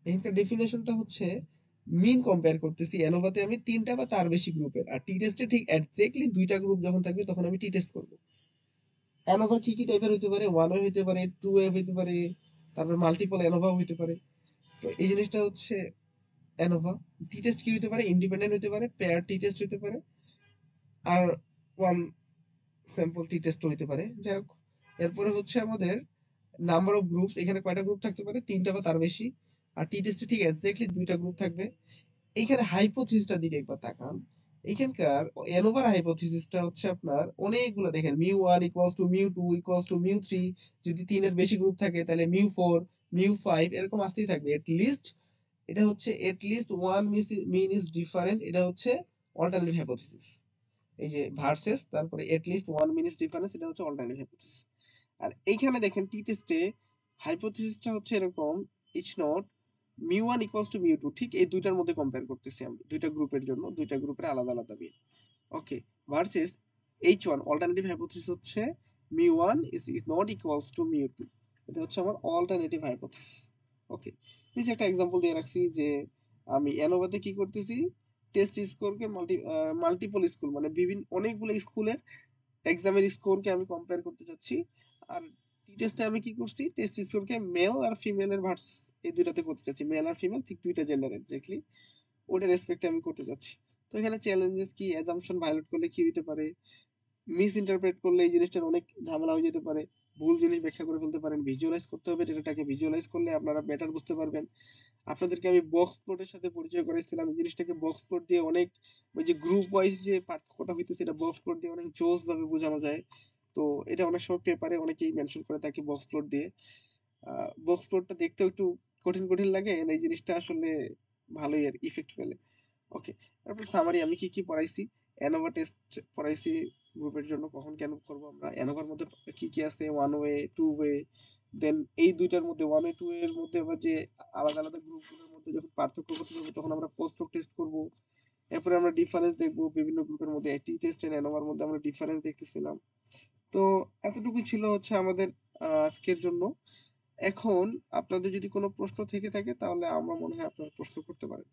এখানকার ডেফিনেশনটা হচ্ছে মিন কম্পেয়ার করতেছি। অ্যানোভাতে আমি ৩টা বা তার বেশি গ্রুপের, আর টি টেস্টে ঠিক এক্স্যাক্টলি ২টা গ্রুপ যখন থাকবে তখন আমি টি টেস্ট করব। অ্যানোভা কি কি টাইপের হইতে পারে? ওয়ান ওয়ে হইতে পারে, টু ওয়ে হইতে পারে, তারপর মাল্টিপল অ্যানোভা হইতে পারে। তো এই জিনিসটা হচ্ছে অ্যানোভা। টি টেস্ট কি হইতে পারে? ইন্ডিপেন্ডেন্ট হইতে পারে, পেয়ার টি টেস্ট হইতে পারে, আর ওয়ান স্যাম্পল টি টেস্ট হইতে পারে। যাই হোক, এরপরে হচ্ছে আমাদের নাম্বার অফ গ্রুপস। এখানে কয়টা গ্রুপ থাকতে পারে? ৩টা বা তার বেশি। আর টি টেস্টে ঠিক এক্স্যাক্টলি ২টা গ্রুপ থাকবে। এইখানে হাইপোথিসিসটার দিকে একবার তাকান। এখানকার এনোভার হাইপোথিসিসটা হচ্ছে আপনার অনেকগুলো, দেখেন mu 1 equals to mu 2 equals to mu 3, যদি ৩ এর বেশি গ্রুপ থাকে তাহলে মিউ 4, মিউ 5 এরকম আসতেই থাকবে। এট লিস্ট এটা হচ্ছে at least one mean is different, এটা হচ্ছে অল্টারনেটিভ হাইপোথিসিস। এই যে ভার্সেস, তারপরে at least one mean is difference, এটা হচ্ছে অল্টারনেটিভ হাইপোথিসিস। আর এইখানে দেখেন টি টেস্টে হাইপোথিসিসটা হচ্ছে এরকম, it's not mu 1 equals to mu 2, ঠিক এই দুইটার মধ্যে কম্পেয়ার করতেছি আমি, দুইটা গ্রুপের জন্য, দুইটা গ্রুপের আলাদা আলাদা মিন। ওকে, ভার্সেস H1 অল্টারনেটিভ হাইপোথিসিস হচ্ছে mu 1 is not equals to mu 2, এটা হচ্ছে আমার অল্টারনেটিভ হাইপোথিসিস। ওকে, নিচে একটা एग्जांपल দিয়ে রাখছি যে আমি অ্যানোভাতে কি করতেছি, টেস্ট স্কোরকে মাল্টিপল স্কুল, মানে বিভিন্ন অনেকগুলো স্কুলের এক্সামের স্কোরকে আমি কম্পেয়ার করতে চাচ্ছি। আর টি টেস্টে আমি কি করছি, টেস্ট স্কোরকে মেল আর ফিমেলের ভার্সেস এই দুইটাতে করতে চাচ্ছি, মেল আর ফিমেল ঠিক দুইটা জেন্ডার এক্স্যাক্টলি, ওটার রেসপেক্টে আমি করতে চাচ্ছি। তো এখানে চ্যালেঞ্জেস কি, অ্যাজাম্পশন ভায়োলেট করলে কি হতে পারে, মিস ইন্টারপ্রেট করলে এই জিনিসটার অনেক ঝামেলা হয়ে যেতে পারে, ভুল জিনিস ব্যাখ্যা করে ফেলতে পারেন। ভিজুয়ালাইজ করতে হবে, ডেটাটাকে ভিজুয়ালাইজ করলে আপনারা বেটার বুঝতে পারবেন। আপনাদেরকে আমি বক্স প্লটের সাথে পরিচয় করেছিলাম, এই জিনিসটাকে বক্স প্লট দিয়ে অনেক, ওই যে গ্রুপ ওয়াইজ যে পার্থক্যটা হইতেছে এটা বক্স প্লট দিয়ে অনেক জোস ভাবে বোঝানো যায়। তো এটা অনেক সময় পেপারে অনেকেই মেনশন করে থাকে বক্স প্লট দিয়ে। বক্স প্লটটা দেখতেও একটু কঠিন কঠিন লাগে, এই জিনিসটা আসলে ভালোই আর ইফেক্ট ফেলে। ওকে, তারপর সামারি আমি কি কি পড়াইছি। অ্যানোভা টেস্ট পড়াইছি গ্রুপের জন্য, কখন কেন করব আমরা, অ্যানোভার মধ্যে কি কি আছে, ওয়ান ওয়ে, টু ওয়ে, দেন এই দুইটার মধ্যে ওয়ান ওয়ে টু এর মধ্যে আবার যে আলাদা আলাদা গ্রুপগুলোর মধ্যে যখন পার্থক্য করতে হবে তখন আমরা পোস্ট হোক টেস্ট করব। এরপরে আমরা ডিফারেন্স দেখবো বিভিন্ন গ্রুপের মধ্যে, টি টেস্ট এন্ড অ্যানোভার মধ্যে আমরা ডিফারেন্স দেখতেছিলাম। তো এতটুকুই ছিল হচ্ছে আমাদের আজকের জন্য। এখন আপনাদের যদি কোনো প্রশ্ন থেকে থাকে তাহলে আমার মনে হয় আপনারা প্রশ্ন করতে পারেন।